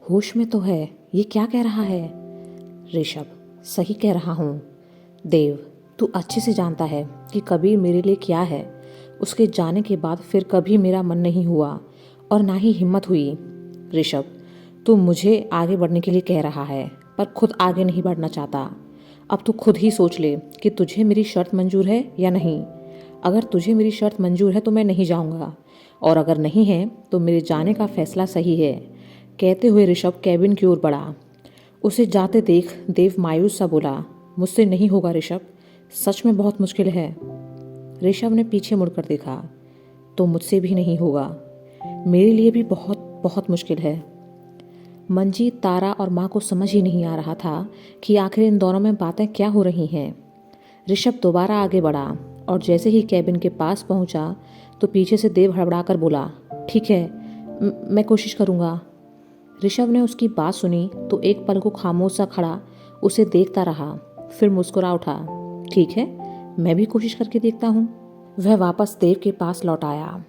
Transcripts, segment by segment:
होश में तो है, ये क्या कह रहा है? ऋषभ, सही कह रहा हूँ। देव, तू अच्छे से जानता है कि कबीर मेरे लिए क्या है। उसके जाने के बाद फिर कभी मेरा मन नहीं हुआ और ना ही हिम्मत हुई। ऋषभ, तू मुझे आगे बढ़ने के लिए कह रहा है पर खुद आगे नहीं बढ़ना चाहता। अब तू खुद ही सोच ले कि तुझे मेरी शर्त मंजूर है या नहीं। अगर तुझे मेरी शर्त मंजूर है तो मैं नहीं जाऊंगा, और अगर नहीं है तो मेरे जाने का फैसला सही है। कहते हुए ऋषभ कैबिन की ओर बढ़ा। उसे जाते देख देव मायूस सा बोला, मुझसे नहीं होगा ऋषभ, सच में बहुत मुश्किल है। ऋषभ ने पीछे मुड़कर देखा, तो मुझसे भी नहीं होगा, मेरे लिए भी बहुत बहुत मुश्किल है। मंजीत, तारा और माँ को समझ ही नहीं आ रहा था कि आखिर इन दोनों में बातें क्या हो रही हैं। ऋषभ दोबारा आगे बढ़ा और जैसे ही कैबिन के पास पहुंचा तो पीछे से देव हड़बड़ाकर बोला, ठीक है, मैं कोशिश करूंगा। ऋषभ ने उसकी बात सुनी तो एक पल को खामोश सा खड़ा उसे देखता रहा, फिर मुस्कुरा उठा, ठीक है, मैं भी कोशिश करके देखता हूँ। वह वापस देव के पास लौट आया।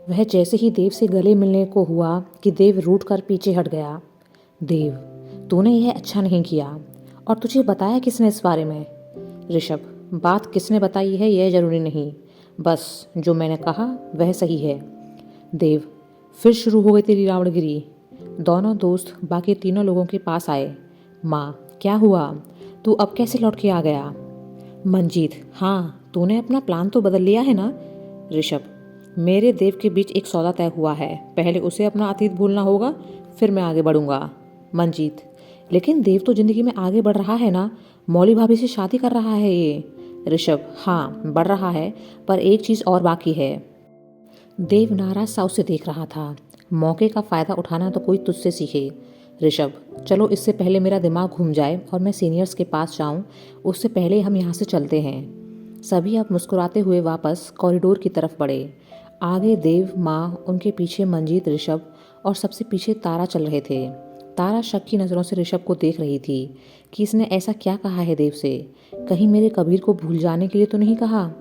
वह जैसे ही देव से गले मिलने को हुआ कि देव रूठ कर पीछे हट गया। देव, तूने यह अच्छा नहीं किया, और तुझे बताया किसने इस बारे में? ऋषभ, बात किसने बताई है यह जरूरी नहीं, बस जो मैंने कहा वह सही है। देव, फिर शुरू हो गई तेरी रावणगिरी। दोनों दोस्त बाकी तीनों लोगों के पास आए। माँ, क्या हुआ? तू अब कैसे लौट के आ गया? मंजीत, हाँ, तूने अपना प्लान तो बदल लिया है ना? ऋषभ, मेरे देव के बीच एक सौदा तय हुआ है, पहले उसे अपना अतीत भूलना होगा, फिर मैं आगे बढ़ूंगा। मंजीत, लेकिन देव तो जिंदगी में आगे बढ़ रहा है ना, मौली भाभी से शादी कर रहा है ये। ऋषभ, हाँ, बढ़ रहा है, पर एक चीज और बाकी है। देव नाराज सा उसे देख रहा था। मौके का फायदा उठाना तो कोई तुझसे सीखे। ऋषभ, चलो इससे पहले मेरा दिमाग घूम जाए और मैं सीनियर्स के पास जाऊं, उससे पहले हम यहाँ से चलते हैं। सभी अब मुस्कुराते हुए वापस कॉरिडोर की तरफ बढ़े। आगे देव, माँ, उनके पीछे मंजीत, ऋषभ और सबसे पीछे तारा चल रहे थे। तारा शक की नज़रों से ऋषभ को देख रही थी कि इसने ऐसा क्या कहा है देव से। कहीं मेरे कबीर को भूल जाने के लिए तो नहीं कहा?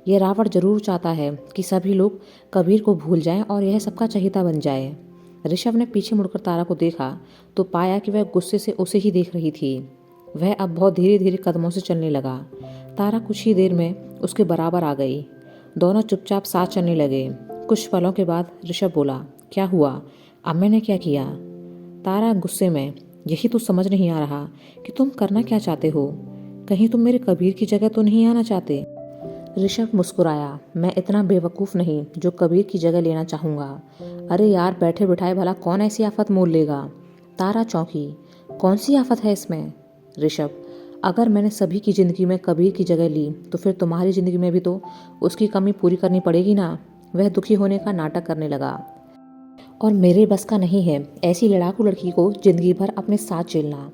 यह रावण जरूर चाहता है कि सभी लोग कबीर को भूल जाएं और यह सबका चहेता बन जाए। ऋषभ ने पीछे मुड़कर तारा को देखा तो पाया कि वह गुस्से से उसे ही देख रही थी। वह अब बहुत धीरे धीरे कदमों से चलने लगा। तारा कुछ ही देर में उसके बराबर आ गई। दोनों चुपचाप साथ चलने लगे। कुछ पलों के बाद ऋषभ बोला, क्या हुआ? अब मैंने क्या किया? तारा गुस्से में, यही तो समझ नहीं आ रहा कि तुम करना क्या चाहते हो। कहीं तुम मेरे कबीर की जगह तो नहीं आना चाहते? ऋषभ मुस्कुराया, मैं इतना बेवकूफ़ नहीं जो कबीर की जगह लेना चाहूँगा। अरे यार, बैठे बिठाए भला कौन ऐसी आफत मोल लेगा? तारा चौंकी, कौन सी आफत है इसमें? ऋषभ, अगर मैंने सभी की ज़िंदगी में कबीर की जगह ली तो फिर तुम्हारी ज़िंदगी में भी तो उसकी कमी पूरी करनी पड़ेगी ना। वह दुखी होने का नाटक करने लगा। और मेरे बस का नहीं है ऐसी लड़ाकू लड़की को जिंदगी भर अपने साथ झेलना।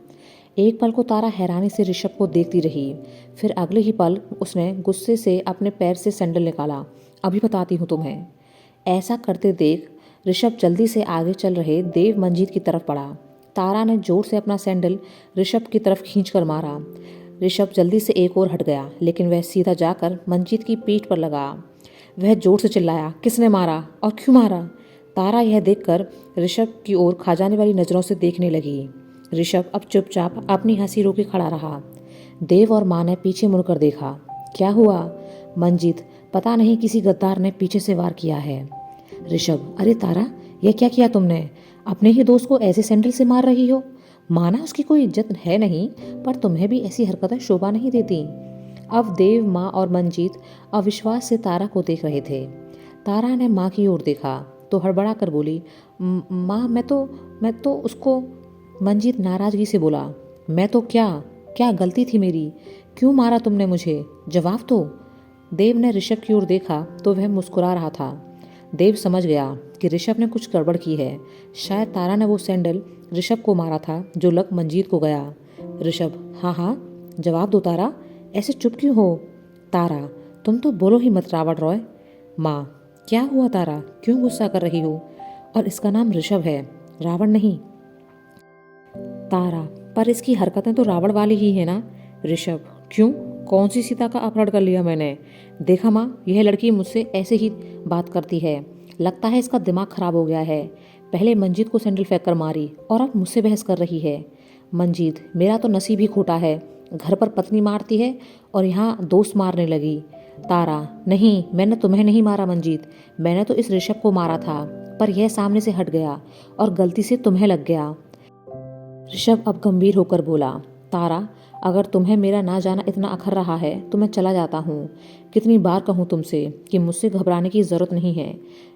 एक पल को तारा हैरानी से ऋषभ को देखती रही, फिर अगले ही पल उसने गुस्से से अपने पैर से सैंडल निकाला। अभी बताती हूँ तुम्हें। ऐसा करते देख ऋषभ जल्दी से आगे चल रहे देव मंजीत की तरफ बढ़ा। तारा ने जोर से अपना सैंडल ऋषभ की तरफ खींच कर मारा। ऋषभ जल्दी से एक और हट गया, लेकिन वह सीधा जाकर मंजीत की पीठ पर लगा। वह जोर से चिल्लाया, किसने मारा और क्यों मारा? तारा यह देखकर ऋषभ की ओर खा जाने वाली नजरों से देखने लगी। ऋषभ अब चुपचाप अपनी हंसी रोके खड़ा रहा। देव और माँ ने पीछे मुड़कर देखा। क्या हुआ? मंजीत, पता नहीं किसी गद्दार ने पीछे से वार किया है। ऋषभ, अरे तारा, यह क्या किया तुमने? अपने ही दोस्त को ऐसे सैंडल से मार रही हो। माना उसकी कोई इज्जत है नहीं, पर तुम्हें भी ऐसी हरकतें शोभा नहीं देती। अब देव, माँ और मंजीत अविश्वास से तारा को देख रहे थे। तारा ने माँ की ओर देखा तो हड़बड़ा कर बोली, माँ, मैं तो उसको। मंजीत नाराजगी से बोला, मैं तो क्या क्या गलती थी मेरी? क्यों मारा तुमने मुझे? जवाब दो। देव ने ऋषभ की ओर देखा तो वह मुस्कुरा रहा था। देव समझ गया कि ऋषभ ने कुछ गड़बड़ की है। शायद तारा ने वो सैंडल ऋषभ को मारा था जो लग मंजीत को गया। ऋषभ, हाँ हाँ, जवाब दो तारा, ऐसे चुप क्यों हो? तारा, तुम तो बोलो ही मत रावण रॉय। माँ, क्या हुआ तारा, क्यों गुस्सा कर रही हो? और इसका नाम ऋषभ है, रावण नहीं। तारा, पर इसकी हरकतें तो रावण वाली ही है ना? ऋषभ, क्यों, कौन सी सीता का अपहरण कर लिया मैंने? देखा माँ, यह लड़की मुझसे ऐसे ही बात करती है, लगता है इसका दिमाग खराब हो गया है। पहले मंजीत को सैंडल फेंक कर मारी और अब मुझसे बहस कर रही है। मंजीत, मेरा तो नसीब ही खोटा है। घर पर पत्नी मारती है और यहाँ दोस्त मारने लगी। तारा, नहीं, मैंने तुम्हें नहीं मारा मंजीत, मैंने तो इस ऋषभ को मारा था, पर यह सामने से हट गया और गलती से तुम्हें लग गया। ऋषभ अब गंभीर होकर बोला, तारा, अगर तुम्हें मेरा ना जाना इतना अखर रहा है तो मैं चला जाता हूँ। कितनी बार कहूँ तुमसे कि मुझसे घबराने की ज़रूरत नहीं है।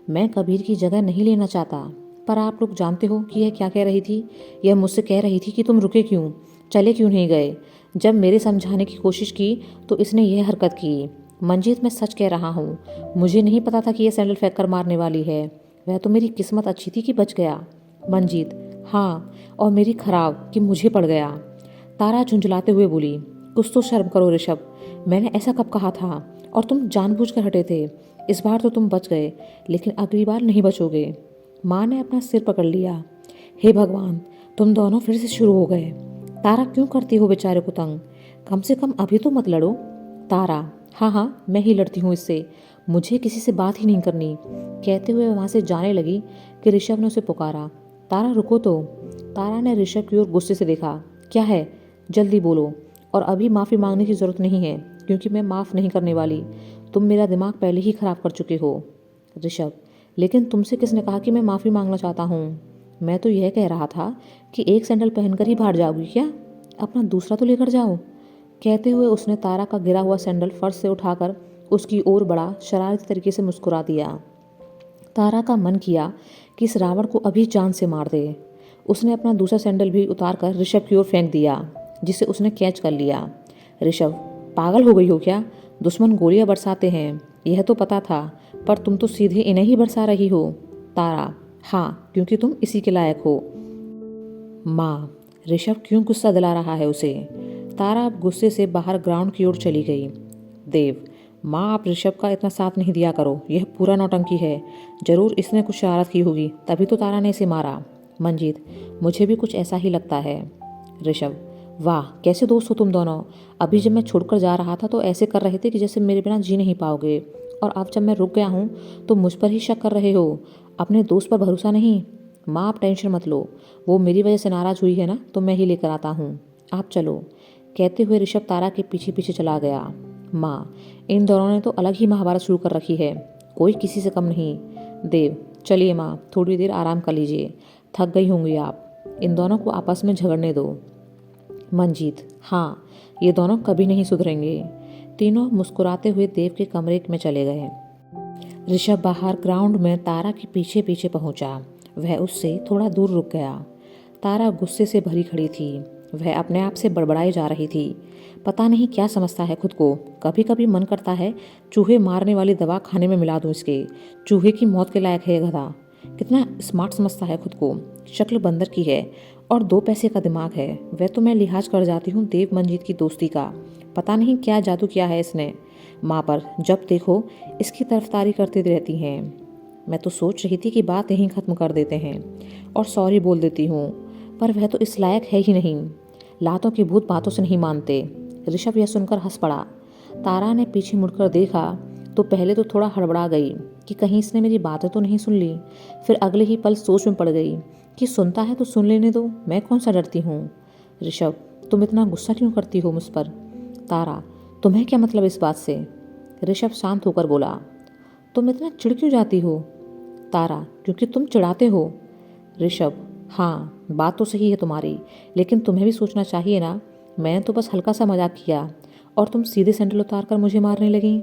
मैं कबीर की जगह नहीं लेना चाहता, पर आप लोग जानते हो कि यह क्या कह रही थी। यह मुझसे कह रही थी कि तुम रुके क्यों, चले क्यों नहीं गए। जब मेरे समझाने की कोशिश की तो इसने यह हरकत की। मंजीत, मैं सच कह रहा हूँ, मुझे नहीं पता था कि यह सैंडल फेंक कर मारने वाली है। वह तो मेरी किस्मत अच्छी थी कि बच गया। मंजीत, हाँ, और मेरी खराब कि मुझे पड़ गया। तारा झुंझलाते हुए बोली, कुछ तो शर्म करो ऋषभ, मैंने ऐसा कब कहा था, और तुम जानबूझकर हटे थे। इस बार तो तुम बच गए, लेकिन अगली बार नहीं बचोगे। माँ ने अपना सिर पकड़ लिया। हे भगवान, तुम दोनों फिर से शुरू हो गए। तारा, क्यों करती हो बेचारे को तंग, कम से कम अभी तो मत लड़ो। तारा, हाँ हाँ, मैं ही लड़ती हूँ इससे, मुझे किसी से बात ही नहीं करनी। कहते हुए वहाँ से जाने लगी कि ऋषभ ने उसे पुकारा, तारा रुको तो। तारा ने ऋषभ की ओर गुस्से से देखा। क्या है, जल्दी बोलो, और अभी माफ़ी मांगने की ज़रूरत नहीं है, क्योंकि मैं माफ़ नहीं करने वाली। तुम मेरा दिमाग पहले ही ख़राब कर चुके हो। ऋषभ, लेकिन तुमसे किसने कहा कि मैं माफ़ी मांगना चाहता हूँ। मैं तो यह कह रहा था कि एक सैंडल पहनकर ही बाहर जाओगी क्या, अपना दूसरा तो लेकर जाओ। कहते हुए उसने तारा का गिरा हुआ सैंडल फर्श से उठाकर उसकी ओर बढ़ा, शरारती तरीके से मुस्कुरा दिया। तारा का मन किया कि इस रावण को अभी जान से मार दे। उसने अपना दूसरा सैंडल भी उतारकर ऋषभ की ओर फेंक दिया, जिसे उसने कैच कर लिया। ऋषभ, पागल हो गई हो क्या, दुश्मन गोलियां बरसाते हैं, यह तो पता था, पर तुम तो सीधे इन्हें ही बरसा रही हो। तारा, हाँ, क्योंकि तुम इसी के लायक हो। माँ, ऋषभ क्यों गुस्सा दिला रहा है उसे। तारा अब गुस्से से बाहर ग्राउंड की ओर चली गई। देव, माँ, आप ऋषभ का इतना साथ नहीं दिया करो, यह पूरा नौटंकी है। जरूर इसने कुछ शरारत की होगी, तभी तो तारा ने इसे मारा। मंजीत, मुझे भी कुछ ऐसा ही लगता है। ऋषभ, वाह, कैसे दोस्त हो तुम दोनों। अभी जब मैं छोड़कर जा रहा था तो ऐसे कर रहे थे कि जैसे मेरे बिना जी नहीं पाओगे, और अब जब मैं रुक गया हूँ तो मुझ पर ही शक कर रहे हो। अपने दोस्त पर भरोसा नहीं। माँ, आप टेंशन मत लो, वो मेरी वजह से नाराज़ हुई है ना, तो मैं ही लेकर आता हूँ, आप चलो। कहते हुए ऋषभ तारा के पीछे पीछे चला गया। माँ, इन दोनों ने तो अलग ही महाभारत शुरू कर रखी है, कोई किसी से कम नहीं। देव, चलिए माँ, थोड़ी देर आराम कर लीजिए, थक गई होंगी आप, इन दोनों को आपस में झगड़ने दो। मंजीत, हाँ, ये दोनों कभी नहीं सुधरेंगे। तीनों मुस्कुराते हुए देव के कमरे में चले गए। ऋषभ बाहर ग्राउंड में तारा के पीछे पीछे पहुंचा। वह उससे थोड़ा दूर रुक गया। तारा गुस्से से भरी खड़ी थी। वह अपने आप से बड़बड़ाई जा रही थी। पता नहीं क्या समझता है खुद को। कभी कभी मन करता है चूहे मारने वाली दवा खाने में मिला दूं इसके। चूहे की मौत के लायक है ये गधा। कितना स्मार्ट समझता है खुद को। शक्ल बंदर की है और 2 पैसे का दिमाग है। वह तो मैं लिहाज कर जाती हूँ देव मंजीत की दोस्ती का। पता नहीं क्या जादू किया है इसने माँ पर, जब देखो इसकी तरफदारी करती रहती हैं। मैं तो सोच रही थी कि बात यहीं ख़त्म कर देते हैं और सॉरी बोल देती हूँ, पर वह तो इस लायक है ही नहीं। लातों के भूत बातों से नहीं मानते। ऋषभ यह सुनकर हंस पड़ा। तारा ने पीछे मुड़कर देखा तो पहले तो थोड़ा हड़बड़ा गई कि कहीं इसने मेरी बातें तो नहीं सुन ली। फिर अगले ही पल सोच में पड़ गई कि सुनता है तो सुन लेने दो, मैं कौन सा डरती हूँ। ऋषभ, तुम इतना गुस्सा क्यों करती हो मुझ पर। तारा, तुम्हें क्या मतलब इस बात से। ऋषभ शांत होकर बोला, तुम इतना चिढ़ क्यों जाती हो। तारा, क्योंकि तुम चिढ़ाते हो। ऋषभ, हाँ, बात तो सही है तुम्हारी, लेकिन तुम्हें भी सोचना चाहिए ना। मैंने तो बस हल्का सा मजाक किया और तुम सीधे सैंडल उतार कर मुझे मारने लगी।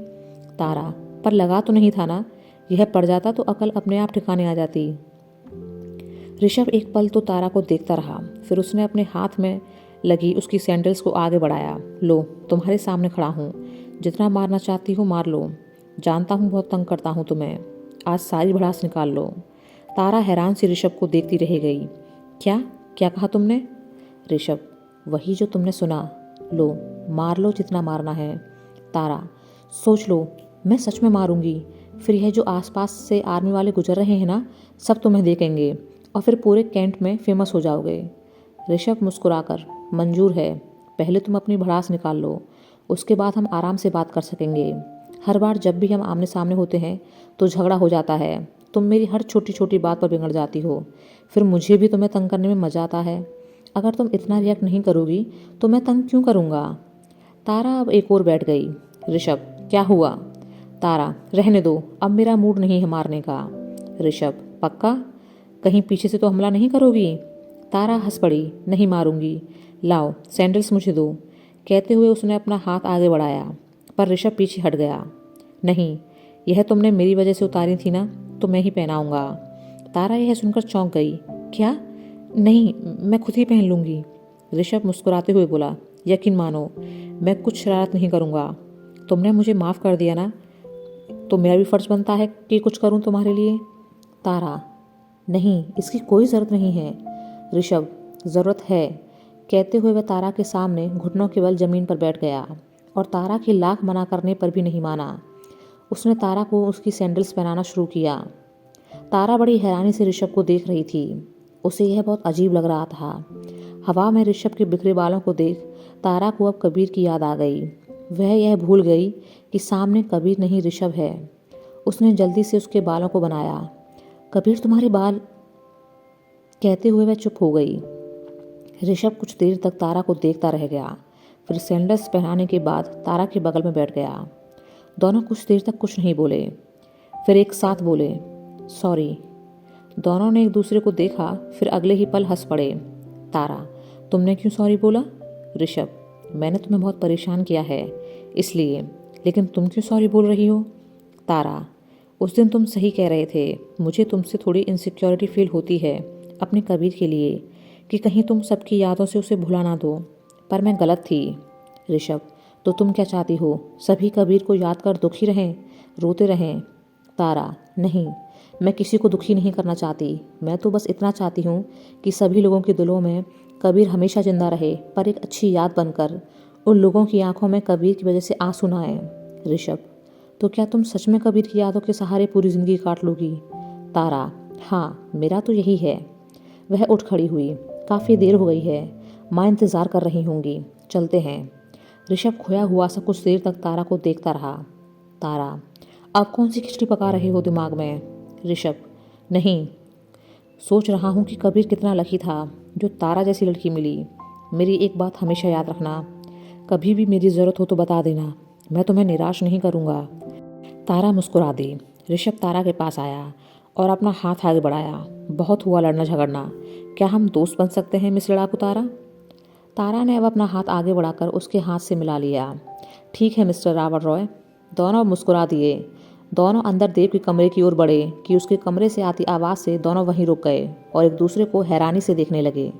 तारा, पर लगा तो नहीं था ना, यह पड़ जाता तो अकल अपने आप ठिकाने आ जाती। ऋषभ एक पल तो तारा को देखता रहा, फिर उसने अपने हाथ में लगी उसकी सैंडल्स को आगे बढ़ाया। लो, तुम्हारे सामने खड़ा हूँ, जितना मारना चाहती हो मार लो। जानता हूँ बहुत तंग करता हूँ तुम्हें, आज सारी भड़ास निकाल लो। तारा हैरान सी ऋषभ को देखती रह गई। क्या क्या कहा तुमने। ऋषभ, वही जो तुमने सुना। लो, मार लो जितना मारना है। तारा, सोच लो, मैं सच में मारूंगी। फिर यह जो आसपास से आर्मी वाले गुजर रहे हैं ना, सब तुम्हें देखेंगे और फिर पूरे कैंट में फेमस हो जाओगे। ऋषभ मुस्कुराकर, मंजूर है, पहले तुम अपनी भड़ास निकाल लो, उसके बाद हम आराम से बात कर सकेंगे। हर बार जब भी हम आमने सामने होते हैं तो झगड़ा हो जाता है, तुम मेरी हर छोटी छोटी बात पर बिगड़ जाती हो, फिर मुझे भी तुम्हें तंग करने में मज़ा आता है। अगर तुम इतना रिएक्ट नहीं करोगी तो मैं तंग क्यों करूँगा। तारा अब एक और बैठ गई। ऋषभ, क्या हुआ। तारा, रहने दो, अब मेरा मूड नहीं है मारने का। ऋषभ, पक्का, कहीं पीछे से तो हमला नहीं करोगी। तारा हंस पड़ी, नहीं मारूंगी, लाओ सैंडल्स मुझे दो। कहते हुए उसने अपना हाथ आगे बढ़ाया, पर ऋषभ पीछे हट गया। नहीं, यह तुमने मेरी वजह से उतारी थी ना, तो मैं ही पहनाऊंगा। तारा यह सुनकर चौंक गई। क्या। नहीं, मैं खुद ही पहन लूंगी। ऋषभ मुस्कुराते हुए बोला, यकीन मानो, मैं कुछ शरारत नहीं करूंगा। तुमने मुझे माफ़ कर दिया ना, तो मेरा भी फर्ज बनता है कि कुछ करूं तुम्हारे लिए। तारा, नहीं, इसकी कोई ज़रूरत नहीं है। ऋषभ, ज़रूरत है। कहते हुए वह तारा के सामने घुटनों के बल जमीन पर बैठ गया और तारा की लाख मना करने पर भी नहीं माना। उसने तारा को उसकी सैंडल्स पहनाना शुरू किया। तारा बड़ी हैरानी से ऋषभ को देख रही थी। उसे यह बहुत अजीब लग रहा था। हवा में ऋषभ के बिखरे बालों को देख तारा को अब कबीर की याद आ गई। वह यह भूल गई कि सामने कबीर नहीं ऋषभ है। उसने जल्दी से उसके बालों को बनाया। कबीर, तुम्हारे बाल। कहते हुए वह चुप हो गई। ऋषभ कुछ देर तक तारा को देखता रह गया, फिर सैंडल्स पहनाने के बाद तारा के बगल में बैठ गया। दोनों कुछ देर तक कुछ नहीं बोले, फिर एक साथ बोले, सॉरी। दोनों ने एक दूसरे को देखा, फिर अगले ही पल हंस पड़े। तारा, तुमने क्यों सॉरी बोला। ऋषभ, मैंने तुम्हें बहुत परेशान किया है इसलिए, लेकिन तुम क्यों सॉरी बोल रही हो। तारा, उस दिन तुम सही कह रहे थे, मुझे तुमसे थोड़ी इनसिक्योरिटी फील होती है अपने कबीर के लिए, कि कहीं तुम सबकी यादों से उसे भुला ना दो, पर मैं गलत थी। ऋषभ, तो तुम क्या चाहती हो, सभी कबीर को याद कर दुखी रहें, रोते रहें। तारा, नहीं, मैं किसी को दुखी नहीं करना चाहती। मैं तो बस इतना चाहती हूँ कि सभी लोगों के दिलों में कबीर हमेशा जिंदा रहे, पर एक अच्छी याद बनकर उन लोगों की आंखों में कबीर की वजह से आंसू ना आए। ऋषभ, तो क्या तुम सच में कबीर की यादों के सहारे पूरी जिंदगी काट लोगी। तारा, हाँ, मेरा तो यही है। वह उठ खड़ी हुई। काफ़ी देर हो गई है, माँ इंतज़ार कर रही होंगी, चलते हैं। ऋषभ खोया हुआ सा कुछ देर तक तारा को देखता रहा। तारा, आप कौन सी खिचड़ी पका रहे हो दिमाग में। ऋषभ, नहीं, सोच रहा हूँ कि कबीर कितना लकी था जो तारा जैसी लड़की मिली। मेरी एक बात हमेशा याद रखना, कभी भी मेरी ज़रूरत हो तो बता देना, मैं तुम्हें निराश नहीं करूँगा। तारा मुस्कुरा दी। ऋषभ तारा के पास आया और अपना हाथ आगे बढ़ाया। बहुत हुआ लड़ना झगड़ना, क्या हम दोस्त बन सकते हैं मिस लड़ाकू तारा। तारा ने अब अपना हाथ आगे बढ़ाकर उसके हाथ से मिला लिया। ठीक है मिस्टर रावण रॉय। दोनों मुस्कुरा दिए। दोनों अंदर देव के कमरे की ओर बढ़े कि उसके कमरे से आती आवाज़ से दोनों वहीं रुक गए और एक दूसरे को हैरानी से देखने लगे।